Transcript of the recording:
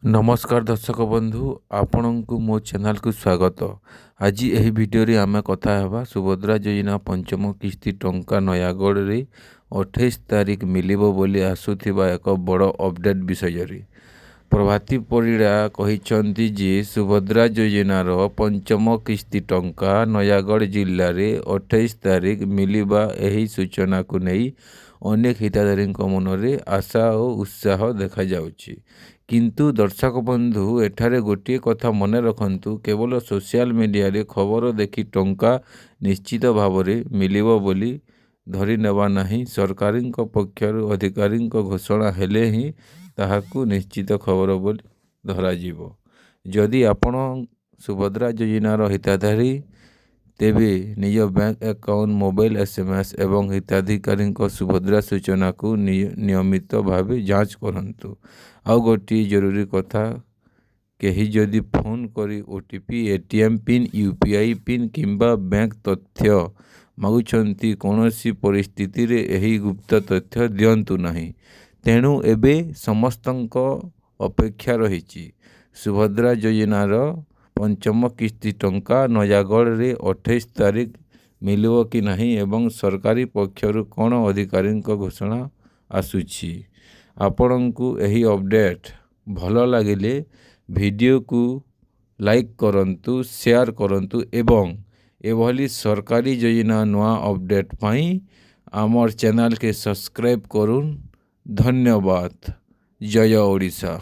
नमस्कार दर्शक बंधु आपणଙ୍କୁ मो चैनल को स्वागत। आज यही वीडियो रे आमे कथा हेबा सुभद्रा योजना पंचम किस्ती टंका नयागढ़ रे 28 तारिख मिलिबो बोली आसुथिबा एक बड़ अपडेट विषय रे प्रभाती परिड़ा कहिसंती जे सुभद्रा योजनार पंचम किस्ती टंका नयागढ़ जिल्ला रे 28 तारिख मिलिबा एही सूचना को नहीं अनेक हिताधारी मनरे आशा और उत्साह देखा जाउछि। किंतु दर्शक बंधु एठारे गोटे कथा मन रखंतु केवल सोशल मीडिया रे खबर देखि टंका निश्चित भाव में मिलिबो बोली धरी नेबा नहीं। सरकारी पक्षर अधिकारी घोषणा हेले ही ताहाकु निश्चित खबर बोली धरा जीवो। जदि आपण सुभद्रा योजनार हिताधारी तेबे निज बैंक अकाउंट मोबाइल एसएमएस एवं हिताधिकारी सुभद्रा सूचना को नियमित भाव जांच करंतु। आउ गोटी जरूरी कथा कहीं जदि फोन करी OTP ATM PIN UPI PIN किंबा बैंक तथ्य मागुछंती कौनसी परिस्थिति रे एही गुप्त तथ्य दियंतु नहीं। तेणु एबे समस्तंक अपेक्षा रही सुभद्रा योजनार पंचम किस्ती टंका नयागढ़ रे 28 तारिख मिलिबो कि नहीं एवं सरकारी पक्षर कौन अधिकारी घोषणा आसुछि। आपणଙ୍କୁ यही अपडेट भल लगिले वीडियो को लाइक करंतु शेयर करंतु एवं एभली सरकारी योजना नुआ अपडेट पाई आमर चैनल के सब्सक्राइब करुन। धन्यवाद। जय ओडिशा।